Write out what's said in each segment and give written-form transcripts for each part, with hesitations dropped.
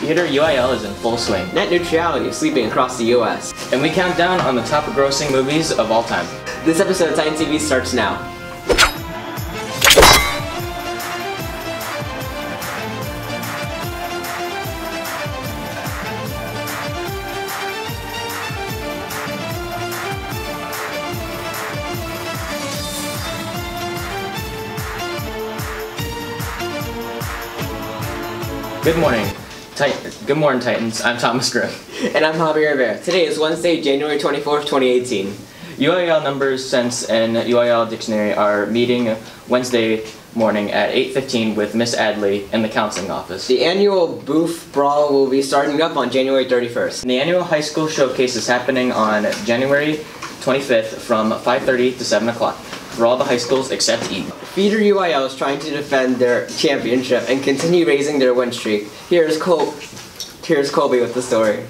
Theater UIL is in full swing. Net neutrality is sweeping across the U.S. And we count down on the top grossing movies of all time. This episode of Titan TV starts now. Good morning, Titans. I'm Thomas Grimm. And I'm Javier Rivera. Today is Wednesday, January 24th, 2018. UIL Numbers, Sense, and UIL Dictionary are meeting Wednesday morning at 8:15 with Miss Adley in the counseling office. The annual Booth Brawl will be starting up on January 31st. And the annual high school showcase is happening on January 25th from 5:30 to 7 o'clock for all the high schools except Eden. Feeder UIL is trying to defend their championship and continue raising their win streak. Here's Colby with the story.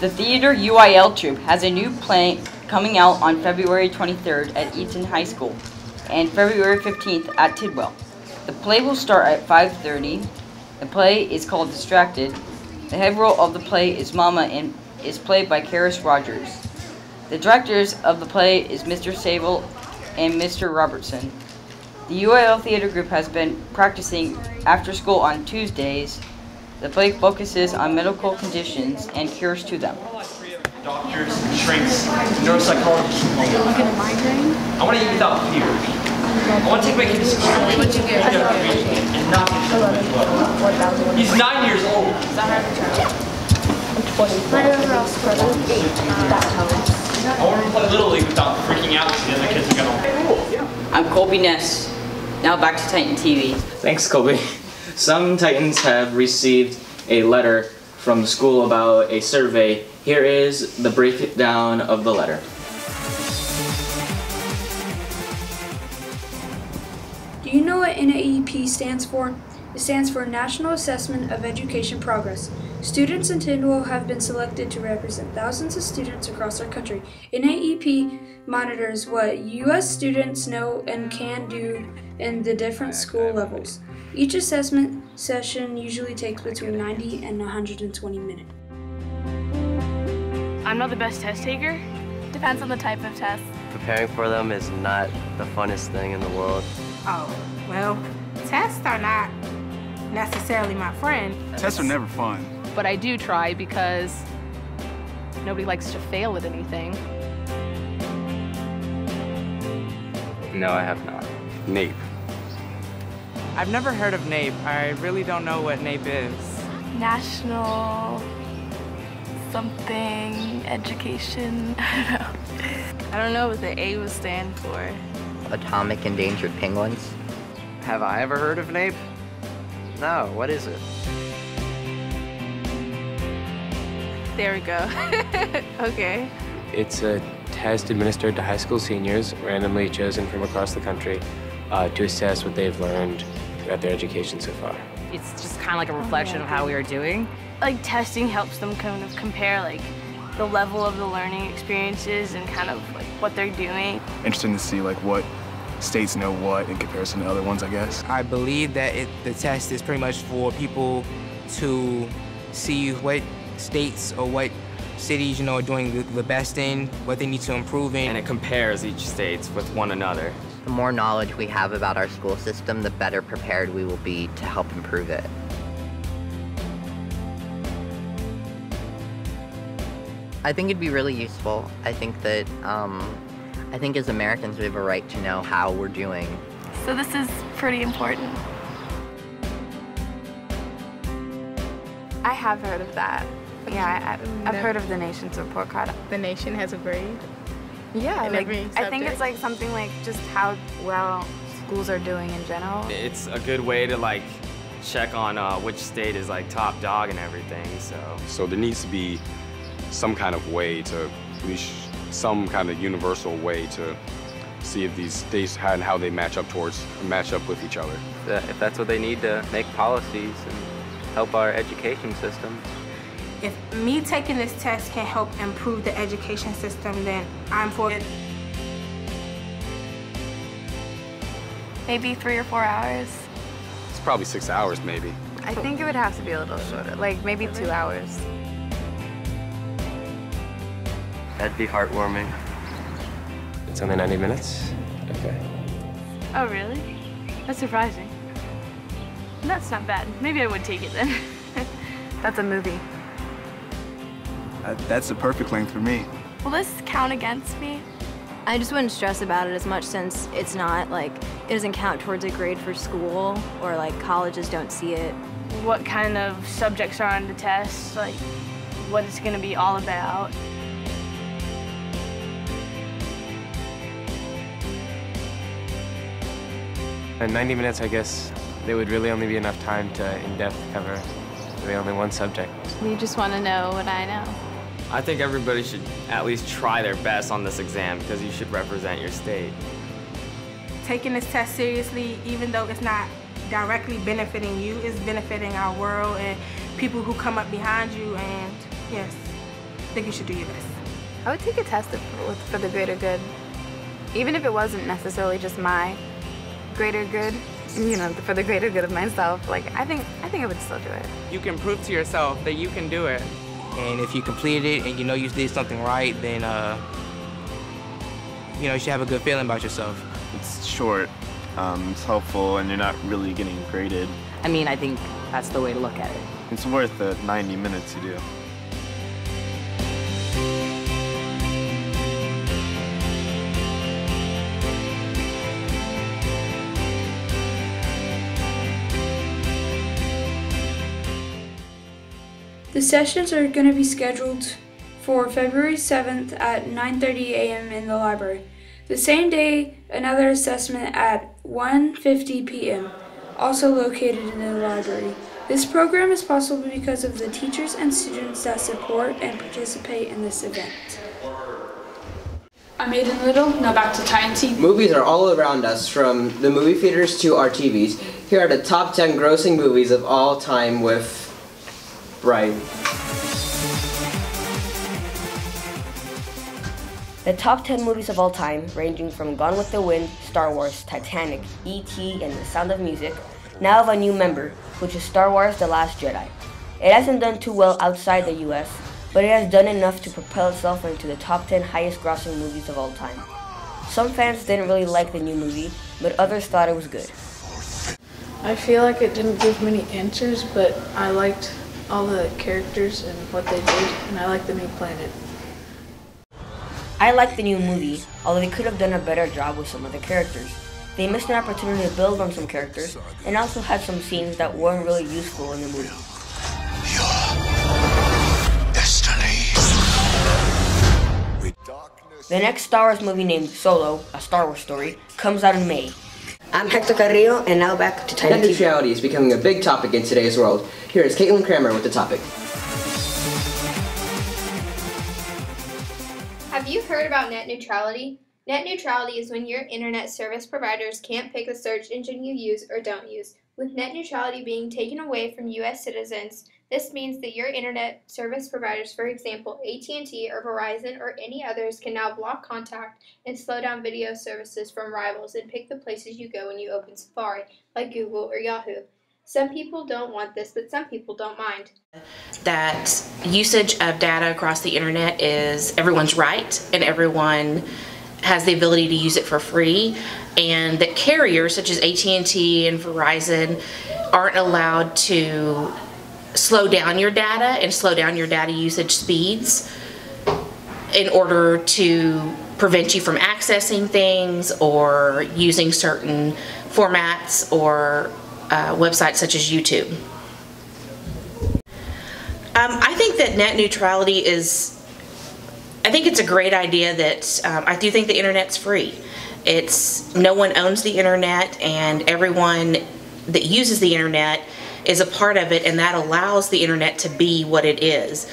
The Theater UIL troupe has a new play coming out on February 23rd at Eaton High School and February 15th at Tidwell. The play will start at 5:30. The play is called Distracted. The head role of the play is Mama and is played by Karis Rogers. The directors of the play is Mr. Sable and Mr. Robertson. The UIL Theater Group has been practicing after school on Tuesdays. The play focuses on medical conditions and cures to them. Doctors, shrinks, neuropsychologists. You get a migraine? I want to eat without fear. I want to take my kid to school What'd you get? and not get shot. He's 9 years old. My overall score was 8. I want to play Little League without freaking out because the other kids are going to. I'm Colby Ness. Now back to Titan TV. Thanks, Colby. Some Titans have received a letter from the school about a survey. Here is the breakdown of the letter. Do you know what NAEP stands for? It stands for National Assessment of Education Progress. Students in Tidwell have been selected to represent thousands of students across our country. NAEP monitors what U.S. students know and can do in the different school levels. Each assessment session usually takes between 90 and 120 minutes. I'm not the best test taker. Depends on the type of test. Preparing for them is not the funnest thing in the world. Oh, well, tests are not necessarily my friend. Tests are never fun. But I do try because nobody likes to fail at anything. No, I have not. NAEP. I've never heard of NAEP. I really don't know what NAEP is. National something education. I don't know what the A would stand for. Atomic Endangered Penguins. Have I ever heard of NAEP? No, what is it? There we go. Okay. It's a test administered to high school seniors, randomly chosen from across the country, to assess what they've learned throughout their education so far. It's just kind of like a reflection of how we are doing. Like testing helps them kind of compare like the level of the learning experiences and kind of like what they're doing. Interesting to see like what states know what in comparison to other ones, I guess. I believe that the test is pretty much for people to see what states or what cities, are doing the best in, what they need to improve in. And it compares each states with one another. The more knowledge we have about our school system, the better prepared we will be to help improve it. I think it'd be really useful. I think that, as Americans we have a right to know how we're doing. So this is pretty important. I have heard of that. Yeah, I've heard of the Nation's report card. The Nation has a grade? Yeah, in every I think it's like something like just how well schools are doing in general. It's a good way to like check on which state is like top dog and everything, So there needs to be some kind of way to, at least some kind of universal way to see if these states and how they match up with each other. If that's what they need to make policies and help our education system. If me taking this test can help improve the education system, then I'm for it. Maybe 3 or 4 hours. It's probably 6 hours, maybe. I think it would have to be a little shorter, like maybe 2 hours. That'd be heartwarming. It's only 90 minutes? Okay. Oh, really? That's surprising. That's not bad. Maybe I would take it then. That's a movie. That's the perfect length for me. Will this count against me? I just wouldn't stress about it as much since it's not like, it doesn't count towards a grade for school or like colleges don't see it. What kind of subjects are on the test? Like, what it's gonna be all about? In 90 minutes, I guess, there would really only be enough time to in-depth cover really only one subject. You just want to know what I know. I think everybody should at least try their best on this exam because you should represent your state. Taking this test seriously, even though it's not directly benefiting you, it's benefiting our world and people who come up behind you, and yes, I think you should do your best. I would take a test for the greater good. Even if it wasn't necessarily just my greater good, you know, for the greater good of myself, like I think I would still do it. You can prove to yourself that you can do it. And if you completed it and you know you did something right, then you know, you should have a good feeling about yourself. It's short, it's helpful, and you're not really getting graded. I mean, I think that's the way to look at it. It's worth the 90 minutes you do. The sessions are going to be scheduled for February 7th at 9:30 a.m. in the library. The same day, another assessment at 1:50 p.m., also located in the library. This program is possible because of the teachers and students that support and participate in this event. I'm Aiden Little, now back to Ty and T. Movies are all around us, from the movie theaters to our TVs. Here are the top 10 grossing movies of all time with Brian. The top 10 movies of all time, ranging from Gone with the Wind, Star Wars, Titanic, E.T., and The Sound of Music, now have a new member, which is Star Wars The Last Jedi. It hasn't done too well outside the US, but it has done enough to propel itself into the top 10 highest grossing movies of all time. Some fans didn't really like the new movie, but others thought it was good. I feel like it didn't give many answers, but I liked all the characters and what they did, and I like the new planet. I liked the new movie, although they could have done a better job with some of the characters. They missed an opportunity to build on some characters, and also had some scenes that weren't really useful in the movie. The next Star Wars movie named Solo, A Star Wars Story, comes out in May. I'm Hector Carrillo, and now back to Tiny Net neutrality is becoming a big topic in today's world. Here is Caitlin Kramer with the topic. Have you heard about net neutrality? Net neutrality is when your internet service providers can't pick the search engine you use or don't use. With net neutrality being taken away from U.S. citizens, this means that your internet service providers, for example, AT&T or Verizon or any others, can now block contact and slow down video services from rivals and pick the places you go when you open Safari, like Google or Yahoo. Some people don't want this, but some people don't mind. That usage of data across the internet is everyone's right, and everyone has the ability to use it for free, and that carriers such as AT&T and Verizon aren't allowed to slow down your data and slow down your data usage speeds in order to prevent you from accessing things or using certain formats or websites such as YouTube. I think that net neutrality I think it's a great idea. That I do think the internet's free. No one owns the internet, and everyone that uses the internet is a part of it, and that allows the internet to be what it is.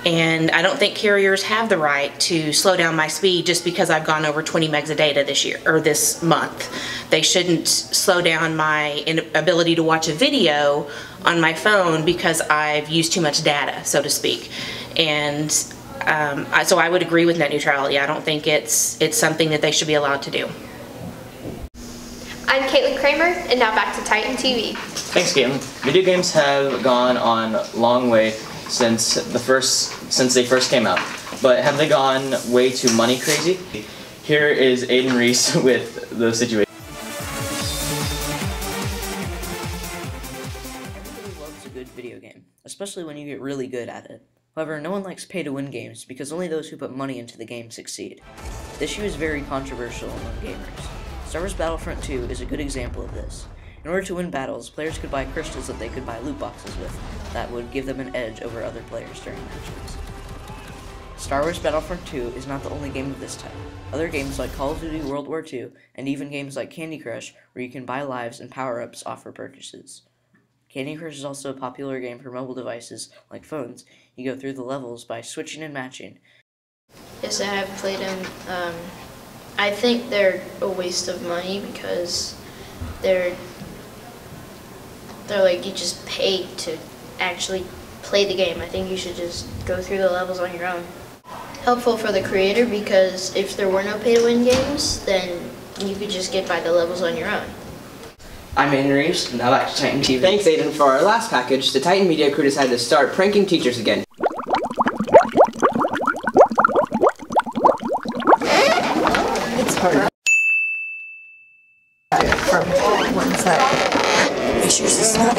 And I don't think carriers have the right to slow down my speed just because I've gone over 20 megs of data this year or this month. They shouldn't slow down my ability to watch a video on my phone because I've used too much data, so to speak. And so I would agree with net neutrality. I don't think it's something that they should be allowed to do. I'm Caitlin Kramer, and now back to Titan TV. Thanks, Caitlin. Video games have gone on a long way since they first came out, but have they gone way too money crazy? Here is Aiden Reese with the situation. Everybody loves a good video game, especially when you get really good at it. However, no one likes pay-to-win games because only those who put money into the game succeed. The issue is very controversial among gamers. Star Wars Battlefront 2 is a good example of this. In order to win battles, players could buy crystals that they could buy loot boxes with that would give them an edge over other players during matches. Star Wars Battlefront 2 is not the only game of this type. Other games like Call of Duty World War II, and even games like Candy Crush, where you can buy lives and power-ups, offer purchases. Candy Crush is also a popular game for mobile devices, like phones. You go through the levels by switching and matching. Yes, I have played them. I think they're a waste of money because they're like you just pay to actually play the game. I think you should just go through the levels on your own. Helpful for the creator because if there were no pay-to-win games, then you could just get by the levels on your own. I'm Aiden Reeves, now back to Titan TV. Thanks, Aiden. For our last package, the Titan Media crew decided to start pranking teachers again. It's hard. From one side. Make sure it's not.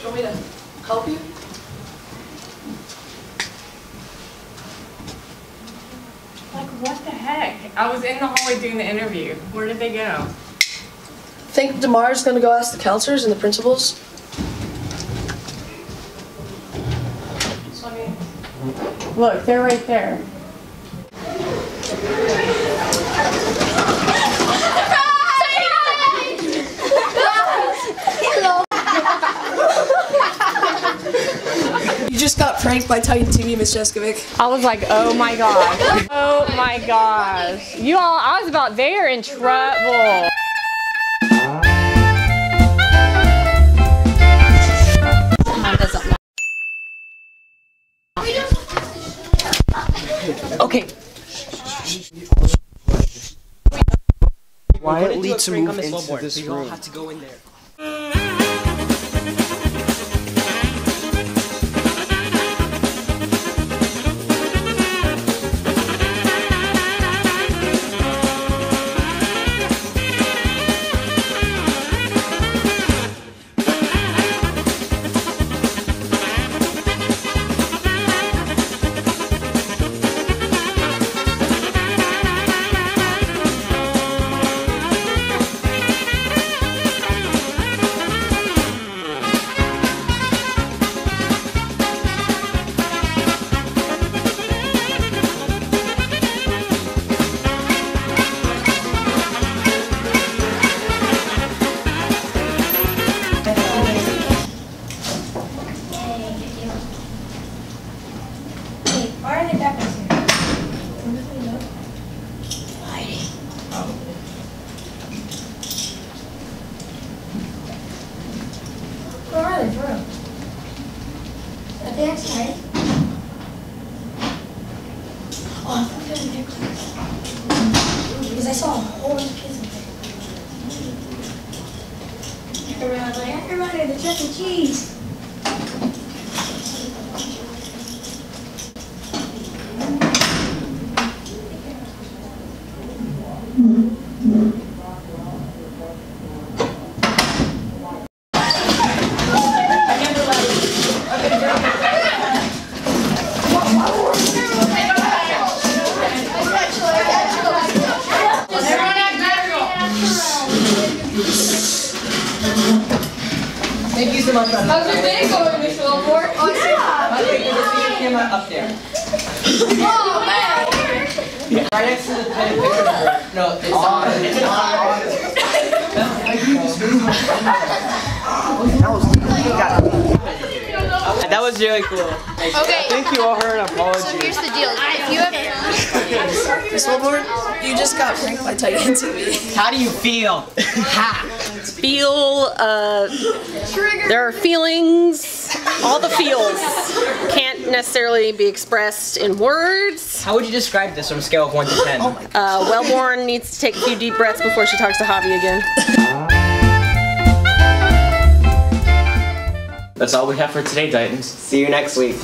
Do you want me to help you? Like, what the heck? I was in the hallway doing the interview. Where did they go? Think DeMar's gonna go ask the counselors and the principals? Look, they're right there. You just got pranked by Titan TV, Miss Jeskovic. I was like, oh my gosh. Oh my gosh. You all, I was about, they are in trouble. Okay. Quietly to move into this room. You all have to go in there. Where are they, for real? Are they outside? Oh, I thought they were in their class. Because I saw a whole bunch of kids in there. Everyone's like, everybody, the Chuck E. Cheese. Thank you so much. How's your day going, Miss Wilmore? Oh, yeah. Camera up there. Oh, man. Yeah. Right next to the pen picture. No, it's on. It's on. That was really cool. Okay. I think you all heard an apology. So here's the deal. If you have Miss Wilmore, you just got pranked by Titan TV. How do you feel? There are feelings, all the feels can't necessarily be expressed in words. How would you describe this on a scale of 1 to 10? Wellborn needs to take a few deep breaths before she talks to Javi again. That's all we have for today, Titans. See you next week.